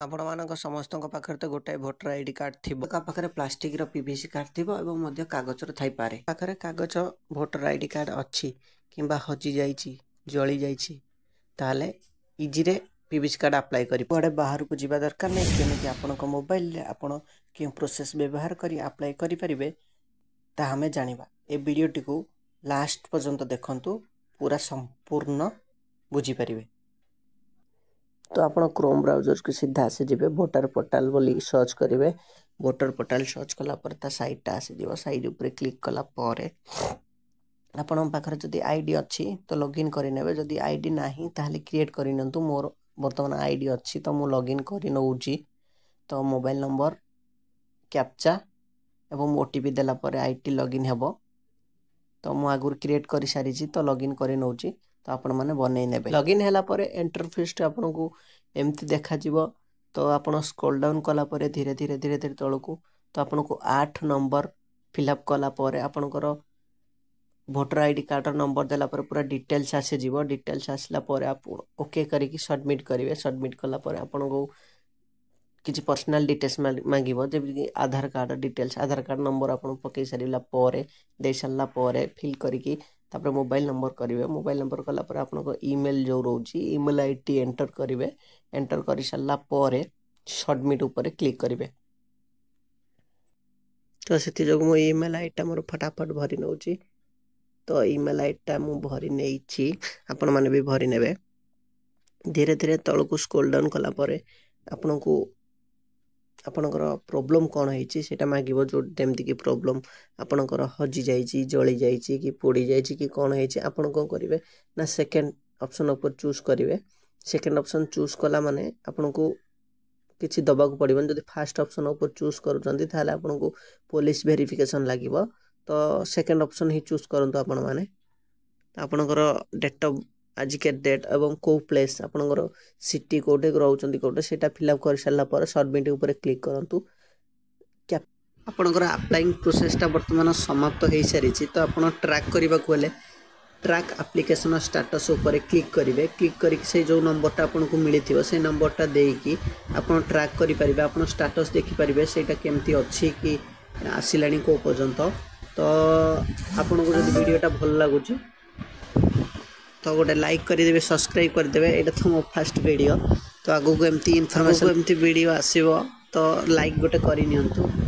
आपण मानक समस्त पाखे तो गोटाए भोटर आईडी कार्ड थी पाखे प्लास्टिक पीवीसी कार्ड थी और कागजर थी पारे पाखे कागज भोटर आईडी कार्ड अच्छी कि हजि जाइए जली जाइए इजी रे पीवीसी कार्ड अप्लाई करी कुआडे बाहर को जीवा दरकार नहीं केमिति आपनक मोबाइल रे आपण के प्रोसेस व्यवहार करी अप्लाई करि परिबे ता हमें जानिबा। ए वीडियोटी को लास्ट पर्यंत देखंतु पूरा संपूर्ण बुझी परिबे। तो आप क्रोम ब्राउजर को सीधा आसीजे भोटर पोर्टाल बोली सर्च करेंगे। भोटर पोर्टाल सर्च कलापर साइटा आसीज साइड उपर क्लिक कलापर आपण पाखे जदि आईडी अच्छी तो लॉगिन करे जदि आईडी नहीं ताहले क्रिएट करनियंतु। मोर बर्तमान आईडी अच्छी तो मु लॉगिन करि नउची। तो मोबाइल नंबर कैप्चा एवं ओटीपी देला परे आईडी लॉगिन हेबो। तो मु आगुर क्रिएट कर सारी तो लॉगिन कर नउची। तो आपण माने बनै नेबे लॉगिन हैला परे इंटरफेस आपन को एमती देखा जीवो। तो आपण स्क्रॉल डाउन कला परे धीरे धीरे धीरे धीरे तळकू तो आपन को 8 नंबर फिलअप कला परे आपनकर भोटर आईडी कार्ड नंबर देला परे पूरा डिटेल्स आसे जीवो। डिटेल्स आसला परे आप ओके करिकी सबमिट करिवे। सबमिट कला परे आपन को किछि पर्सनल डिटेल्स मांगिबो जेबि आधार कार्ड डिटेल्स आधार कार्ड नंबर आपन पकई सारिला परे दे सारला परे फिल करिकी तापर मोबाइल नंबर करिवे। मोबाइल नंबर कला पर आपन ईमेल जो रोची ईमेल आईडी एंटर करिवे। एंटर करि सारला परे सबमिट ऊपर क्लिक करिवे। तो सेति जो मो ईमेल आईडी मोर फटाफट भरी नउची। तो ईमेल आईडी मु भरी नेइची आपन माने भी भरी नेबे। धीरे धीरे तळकू स्क्रॉल डाउन कला परे आपन को आपनकर प्रॉब्लम कौन है सेटा मागिबो। जो जेमति कि प्रॉब्लम आपनकर हजि जाइए जली जाइए कि पोड़ी जाइए कि कौन है आपन को करिवे ना सेकंड ऑप्शन ऊपर चूज करिवे। सेकंड ऑप्शन चूज कला माने आपन को किछि दबा को पड़िबन। जदि फर्स्ट ऑप्शन ऊपर चूज करूचंती ताले आपन को पुलिस वेरिफिकेशन लागिबो। तो सेकंड ऑप्शन ही चूज करंतु आपन माने। आपनकर डेट ऑफ आज के डेट एवं को प्लेस आपनकर सिटी कोटे रहउचंती कोटे सेटा फिलअप कर सारला पर सबमिट ऊपर क्लिक करंतु। क्या आपनकर अप्लाइंग प्रोसेसटा वर्तमान समाप्त हो सारी। तो आपन ट्रैक करबा को ले ट्रैक एप्लिकेशन स्टेटस ऊपर क्लिक करेंगे। क्लिक करके से जो नंबरटा आपन को मिली से नंबरटा देकी आपन ट्रैक करि परिबे। आपन स्टेटस देखि परिबे सेटा केमती अछि कि आसिलानी को पर्यंत। तो आपन को जदि वीडियोटा भल लागुची तो गोटे लाइक करदेवे सब्सक्राइब करदेवे। एटा तो मो फर्स्ट वीडियो। तो आगो को एमती इनफॉरमेशन एमती वीडियो आसीबो तो लाइक गोटे करि नियंतु।